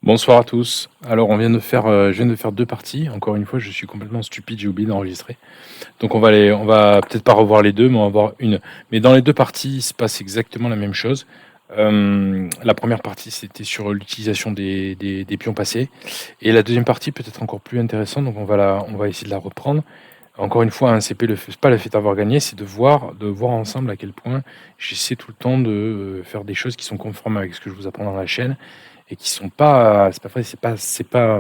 Bonsoir à tous. Alors, je viens de faire deux parties. Encore une fois, je suis complètement stupide, j'ai oublié d'enregistrer. Donc, on va peut-être pas revoir les deux, mais on va voir une. Mais dans les deux parties, il se passe exactement la même chose. La première partie, c'était sur l'utilisation des pions passés. Et la deuxième partie, peut-être encore plus intéressante. Donc, on va essayer de la reprendre. Encore une fois, un CP, c'est pas le fait d'avoir gagné, c'est de voir ensemble à quel point j'essaie tout le temps de faire des choses qui sont conformes avec ce que je vous apprends dans la chaîne et qui sont pas, c'est pas vrai, c'est pas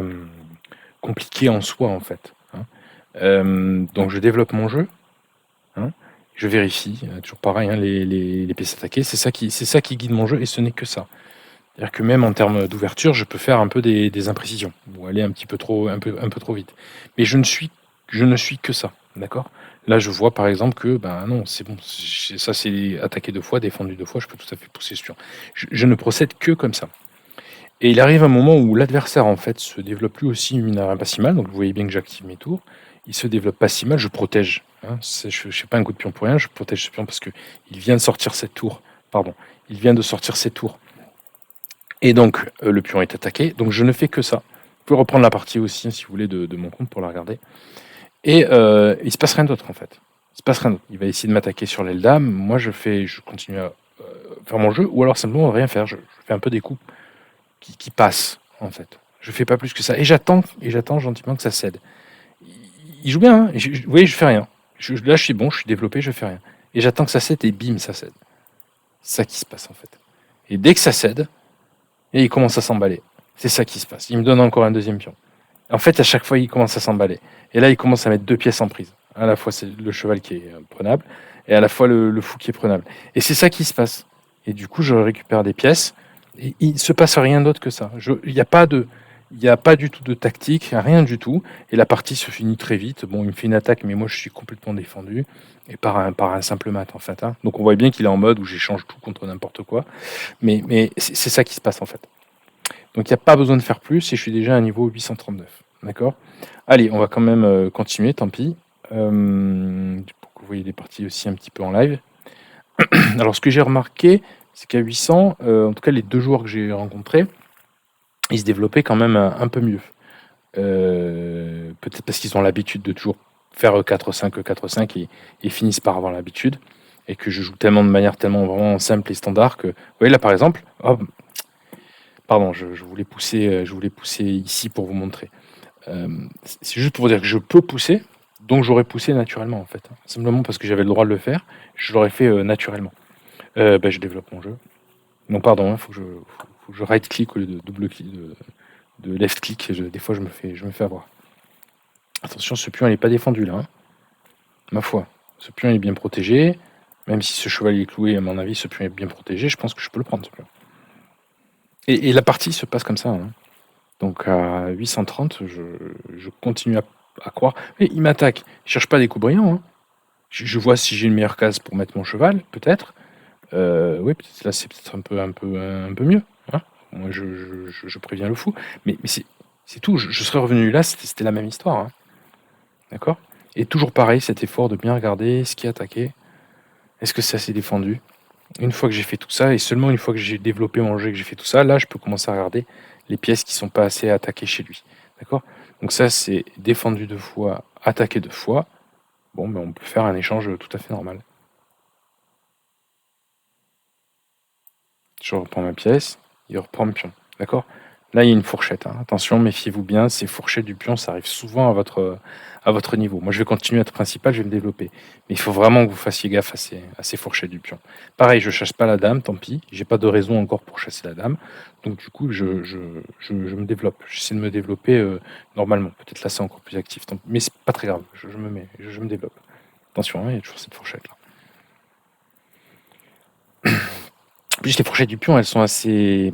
compliqué en soi en fait, hein. Donc je développe mon jeu, hein, je vérifie, toujours pareil, hein, les pièces attaquées, c'est ça qui guide mon jeu et ce n'est que ça. C'est-à-dire que même en termes d'ouverture, je peux faire un peu des imprécisions ou aller un petit peu trop, un peu trop vite. Mais je ne suis que ça, d'accord? Là, je vois par exemple que, ben non, c'est bon, ça c'est attaqué deux fois, défendu deux fois, je peux tout à fait pousser sur. Je ne procède que comme ça. Et il arrive un moment où l'adversaire, en fait, se développe lui aussi une pas si mal. Donc vous voyez bien que j'active mes tours. Il se développe pas si mal, je protège, hein. Je ne fais pas un coup de pion pour rien, je protège ce pion parce que il vient de sortir cette tour. Pardon. Il vient de sortir ses tours. Et donc le pion est attaqué. Donc je ne fais que ça. Vous pouvez reprendre la partie aussi, hein, si vous voulez, de mon compte pour la regarder. Et il se passe rien d'autre en fait. Il se passe rien d'autre. Il va essayer de m'attaquer sur l'aile dame. Moi je continue à faire mon jeu, ou alors simplement rien faire. Je fais un peu des coups qui passe, en fait. Je fais pas plus que ça. Et j'attends gentiment que ça cède. Il joue bien, hein. Vous voyez, je fais rien. Là, je suis bon, je suis développé, je fais rien. Et j'attends que ça cède et bim, ça cède. C'est ça qui se passe, en fait. Et dès que ça cède, et il commence à s'emballer. C'est ça qui se passe. Il me donne encore un deuxième pion. En fait, à chaque fois, il commence à s'emballer. Et là, il commence à mettre deux pièces en prise. À la fois, c'est le cheval qui est prenable, et à la fois le fou qui est prenable. Et c'est ça qui se passe. Et du coup, je récupère des pièces. Et il ne se passe rien d'autre que ça. Il n'y a pas du tout de tactique, rien du tout. Et la partie se finit très vite. Bon, il me fait une attaque, mais moi, je suis complètement défendu. Et par un simple mat, en fait, hein. Donc, on voit bien qu'il est en mode où j'échange tout contre n'importe quoi. Mais c'est ça qui se passe, en fait. Donc il n'y a pas besoin de faire plus et je suis déjà à un niveau 839. D'accord? Allez, on va quand même continuer, tant pis. Pour que vous voyez des parties aussi un petit peu en live. Alors ce que j'ai remarqué, c'est qu'à 800, en tout cas les deux joueurs que j'ai rencontrés, ils se développaient quand même un peu mieux. Peut-être parce qu'ils ont l'habitude de toujours faire E4-5, E4-5 et finissent par avoir l'habitude. Et que je joue tellement de manière tellement vraiment simple et standard que... Vous voyez là par exemple, hop, pardon, je voulais pousser ici pour vous montrer. C'est juste pour dire que je peux pousser, donc j'aurais poussé naturellement en fait, hein. Simplement parce que j'avais le droit de le faire, je l'aurais fait naturellement. Je développe mon jeu. Non, pardon, il faut que je right-click au lieu de double-click, de left-click. Des fois, je me fais avoir. Attention, ce pion, il n'est pas défendu là, hein. Ma foi, ce pion est bien protégé. Même si ce cheval est cloué, à mon avis, ce pion est bien protégé. Je pense que je peux le prendre, ce pion. Et la partie se passe comme ça, hein. Donc à 830, je continue à croire. Mais il m'attaque. Je cherche pas des coups brillants, hein. Je vois si j'ai une meilleure case pour mettre mon cheval, peut-être. Oui, peut-être là, c'est peut-être un peu mieux, hein. Moi, je préviens le fou. Mais c'est tout. Je serais revenu là, c'était la même histoire, hein. D'accord? Et toujours pareil, cet effort de bien regarder ce qui est attaqué. Est-ce que c'est assez défendu? Une fois que j'ai fait tout ça, et seulement une fois que j'ai développé mon jeu et que j'ai fait tout ça, là, je peux commencer à regarder les pièces qui sont pas assez attaquées chez lui. D'accord? Donc ça, c'est défendu deux fois, attaqué deux fois. Bon, ben on peut faire un échange tout à fait normal. Je reprends ma pièce, il reprend le pion. D'accord? Là, il y a une fourchette, hein. Attention, méfiez-vous bien, ces fourchettes du pion, ça arrive souvent à votre niveau. Moi, je vais continuer à être principal, je vais me développer. Mais il faut vraiment que vous fassiez gaffe à ces fourchettes du pion. Pareil, je chasse pas la dame, tant pis. J'ai pas de raison encore pour chasser la dame. Donc, du coup, je me développe. J'essaie de me développer normalement. Peut-être là, c'est encore plus actif. Mais c'est pas très grave. Je me développe. Attention, hein, il y a toujours cette fourchette-là. En plus, les fourchettes du pion, elles sont assez...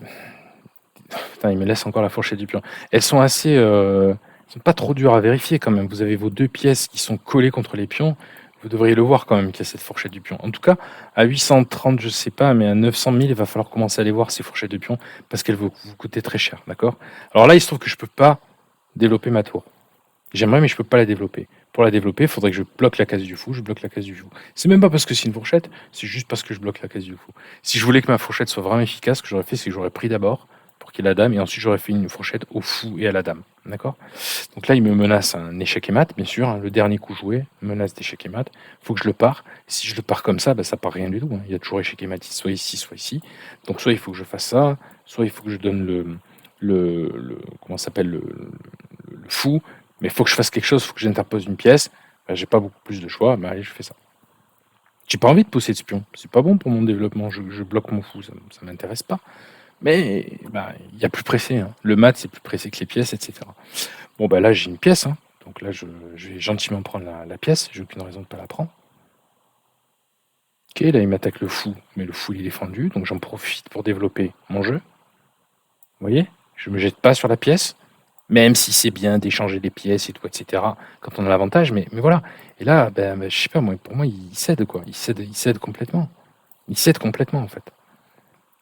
Putain, il me laisse encore la fourchette du pion. Elles sont assez... sont pas trop dures à vérifier quand même. Vous avez vos deux pièces qui sont collées contre les pions. Vous devriez le voir quand même qu'il y a cette fourchette du pion. En tout cas, à 830, je sais pas, mais à 900 000, il va falloir commencer à aller voir ces fourchettes de pion parce qu'elles vont vous coûter très cher, d'accord? Alors là, il se trouve que je peux pas développer ma tour. J'aimerais, mais je peux pas la développer. Pour la développer, il faudrait que je bloque la case du fou, je bloque la case du fou. C'est même pas parce que c'est une fourchette, c'est juste parce que je bloque la case du fou. Si je voulais que ma fourchette soit vraiment efficace, ce que j'aurais fait, c'est que j'aurais pris d'abord, pour pour qu'il y ait la dame, et ensuite j'aurais fait une fourchette au fou et à la dame. D'accord? Donc là, il me menace un échec et mat, bien sûr, hein, le dernier coup joué, menace d'échec et mat. Il faut que je le pare. Si je le pars comme ça, ça part rien du tout, hein. Il y a toujours échec et mat, soit ici, soit ici. Donc soit il faut que je fasse ça, soit il faut que je donne comment ça s'appelle, le fou, mais il faut que je fasse quelque chose, il faut que j'interpose une pièce. J'ai pas beaucoup plus de choix, mais allez, je fais ça. J'ai pas envie de pousser de spion, c'est pas bon pour mon développement, je bloque mon fou, ça m'intéresse pas. Mais il y a plus pressé, hein. Le mat, c'est plus pressé que les pièces, etc. Bon, là, j'ai une pièce, hein. Donc là, je vais gentiment prendre la pièce, j'ai aucune raison de pas la prendre. Ok, là, il m'attaque le fou, mais le fou, il est défendu, donc j'en profite pour développer mon jeu. Vous voyez? Je me jette pas sur la pièce, même si c'est bien d'échanger des pièces et tout, etc., quand on a l'avantage, mais voilà. Et là, je sais pas, moi, pour moi, il cède, quoi. Il cède complètement. Il cède complètement, en fait.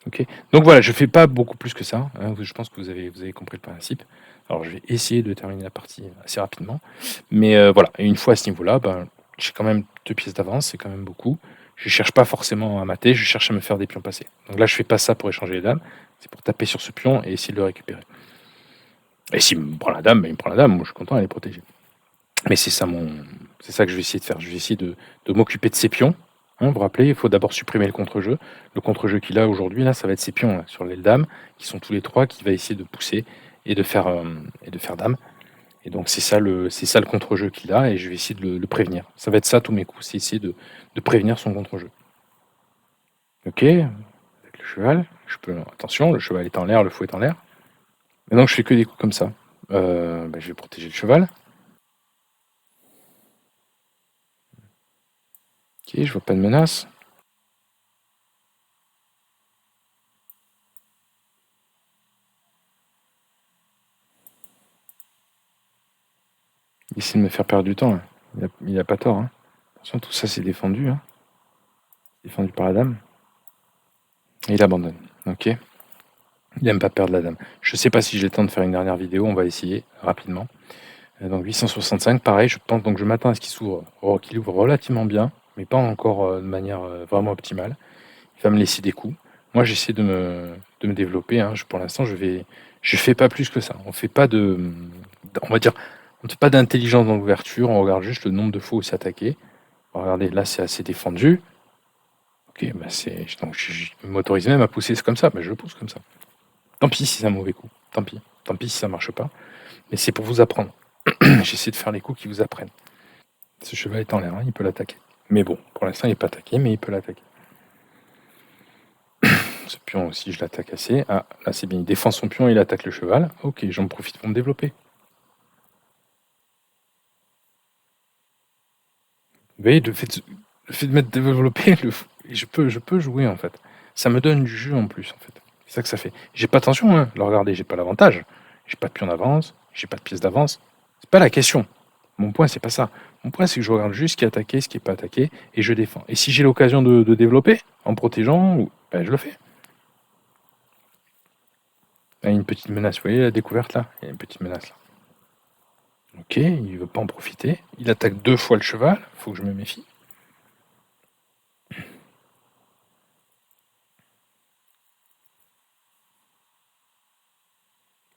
Ok. Donc voilà, je fais pas beaucoup plus que ça, hein. Je pense que vous avez compris le principe. Alors, je vais essayer de terminer la partie assez rapidement. Mais voilà, et une fois à ce niveau-là, j'ai quand même 2 pièces d'avance, c'est quand même beaucoup. Je cherche pas forcément à mater, je cherche à me faire des pions passés. Donc là, je fais pas ça pour échanger les dames, c'est pour taper sur ce pion et essayer de le récupérer. Et s'il me prend la dame, il me prend la dame, moi je suis content, elle est protégée. Mais c'est ça que je vais essayer de faire. Je vais essayer de m'occuper de ces pions. Hein, vous vous rappelez, il faut d'abord supprimer le contre-jeu. Le contre-jeu qu'il a aujourd'hui, là, ça va être ces pions là, sur l'aile dame, qui sont tous les trois, qui va essayer de pousser et de faire dame. Et donc c'est ça le contre-jeu qu'il a, et je vais essayer de le prévenir. Ça va être ça tous mes coups, c'est essayer de prévenir son contre-jeu. Ok, avec le cheval, attention, le cheval est en l'air, le fou est en l'air. Maintenant je fais que des coups comme ça. Je vais protéger le cheval. Ok, je vois pas de menace. Il essaie de me faire perdre du temps, là. Il a pas tort, hein. Attention, tout ça c'est défendu, hein. Défendu par la dame. Et il abandonne. Ok. Il aime pas perdre la dame. Je sais pas si j'ai le temps de faire une dernière vidéo, on va essayer rapidement. Donc 865, pareil, je pense, donc je m'attends à ce qu'il ouvre relativement bien, mais pas encore de manière vraiment optimale. Il va me laisser des coups. Moi, j'essaie de me développer, hein. Pour l'instant, je fais pas plus que ça. On fait pas on va dire, on ne fait pas d'intelligence dans l'ouverture, on regarde juste le nombre de fois où c'est attaqué. Regardez, là, c'est assez défendu. Ok, donc je m'autorise même à pousser comme ça, je le pousse comme ça. Tant pis si c'est un mauvais coup, tant pis si ça marche pas, mais c'est pour vous apprendre. J'essaie de faire les coups qui vous apprennent. Ce cheval est en l'air, hein, il peut l'attaquer. Mais bon, pour l'instant, il n'est pas attaqué, mais il peut l'attaquer. Ce pion aussi, je l'attaque assez. Ah, là, c'est bien, il défend son pion, il attaque le cheval. Ok, j'en profite pour me développer. Vous voyez, le fait de m'être développé, je peux jouer, en fait. Ça me donne du jeu en plus, en fait. C'est ça que ça fait. J'ai pas attention, hein. Alors, regardez, j'ai pas l'avantage. J'ai pas de pion d'avance, j'ai pas de pièce d'avance. C'est pas la question. Mon point, c'est pas ça. Mon point, c'est que je regarde juste ce qui est attaqué, ce qui est pas attaqué, et je défends. Et si j'ai l'occasion de développer, en protégeant, je le fais. Il y a une petite menace, vous voyez la découverte là? Il y a une petite menace là. Ok, il veut pas en profiter. Il attaque 2 fois le cheval, faut que je me méfie.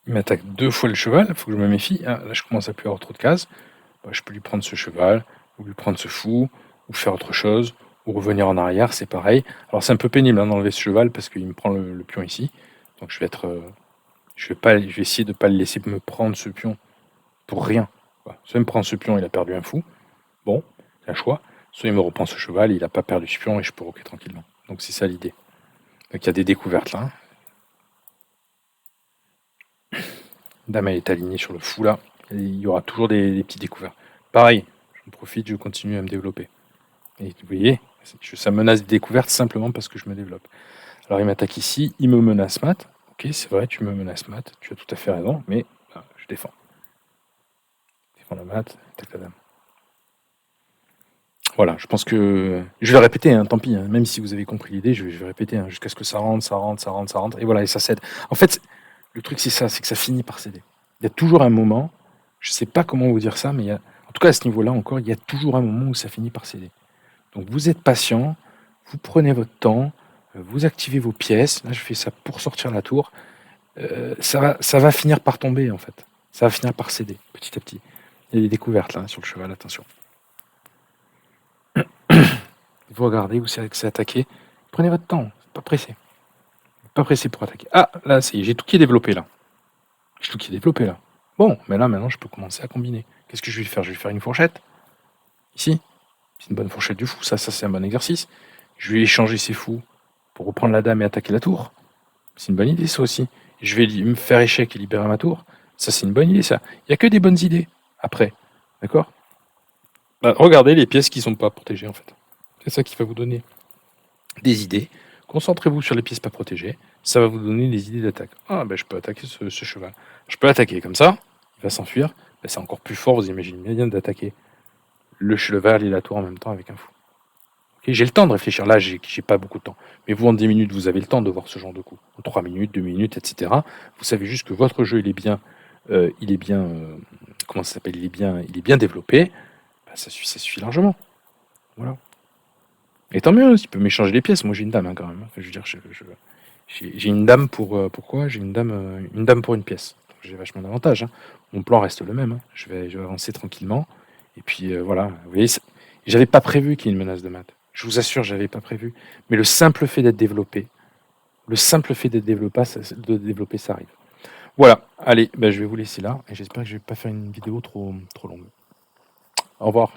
Il m'attaque 2 fois le cheval, faut que je me méfie. Ah, là, je commence à plus avoir trop de cases. Je peux lui prendre ce cheval, ou lui prendre ce fou, ou faire autre chose, ou revenir en arrière, c'est pareil. Alors c'est un peu pénible d'enlever ce cheval parce qu'il me prend le pion ici. Donc je vais essayer de ne pas le laisser me prendre ce pion pour rien. Soit il me prend ce pion, il a perdu un fou. Bon, c'est un choix. Soit il me reprend ce cheval, il n'a pas perdu ce pion et je peux roquer tranquillement. Donc c'est ça l'idée. Donc il y a des découvertes là. Dame elle est alignée sur le fou là. Et il y aura toujours des petites découvertes. Pareil, je profite, je continue à me développer. Et vous voyez, ça menace des découvertes simplement parce que je me développe. Alors il m'attaque ici, il me menace mat. Ok, c'est vrai, tu me menaces mat, tu as tout à fait raison, mais je défends. Je défends la mat, attaque la dame. Voilà, je pense que. Je vais répéter, hein, tant pis, hein, même si vous avez compris l'idée, je vais répéter, hein, jusqu'à ce que ça rentre, et voilà, et ça cède. En fait, le truc c'est ça, c'est que ça finit par céder. Il y a toujours un moment, je sais pas comment vous dire ça, mais en tout cas à ce niveau-là encore, il y a toujours un moment où ça finit par céder. Donc vous êtes patient, vous prenez votre temps, vous activez vos pièces. Là, je fais ça pour sortir la tour. ça va finir par tomber, en fait. Ça va finir par céder, petit à petit. Il y a des découvertes, là, sur le cheval, attention. Vous regardez où c'est attaqué. Prenez votre temps, pas pressé. Pas pressé pour attaquer. Ah, là, j'ai tout qui est développé, là. J'ai tout qui est développé, là. Bon, mais là, maintenant, je peux commencer à combiner. Qu'est-ce que je vais faire? Je vais faire une fourchette. Ici. C'est une bonne fourchette du fou. Ça c'est un bon exercice. Je vais échanger ces fous pour reprendre la dame et attaquer la tour. C'est une bonne idée, ça aussi. Je vais me faire échec et libérer ma tour. Ça, c'est une bonne idée, ça. Il n'y a que des bonnes idées après. D'accord? Regardez les pièces qui ne sont pas protégées, en fait. C'est ça qui va vous donner des idées. Concentrez-vous sur les pièces pas protégées. Ça va vous donner des idées d'attaque. Ah, ben, je peux attaquer ce cheval. Je peux attaquer comme ça. Il va s'enfuir. Ben, c'est encore plus fort, vous imaginez bien, d'attaquer le cheval et la tour en même temps avec un fou. Okay, j'ai le temps de réfléchir. Là, j'ai pas beaucoup de temps. Mais vous, en 10 minutes, vous avez le temps de voir ce genre de coup. En 3 minutes, 2 minutes, etc. Vous savez juste que votre jeu, il est bien, comment ça s'appelle, il est bien développé. Bah, ça suffit largement. Voilà. Et tant mieux, il peut m'échanger les pièces. Moi, j'ai une dame, hein, quand même. Enfin, je veux dire, j'ai une dame pour pourquoi? J'ai une dame pour une pièce. Donc, j'ai vachement d'avantages. Hein. Mon plan reste le même. Hein. Je vais avancer tranquillement. Et puis voilà. Vous voyez, j'avais pas prévu qu'il y ait une menace de mat. Je vous assure, j'avais pas prévu. Mais le simple fait d'être développé, de développer, ça arrive. Voilà. Allez, ben, je vais vous laisser là. Et j'espère que je vais pas faire une vidéo trop longue. Au revoir.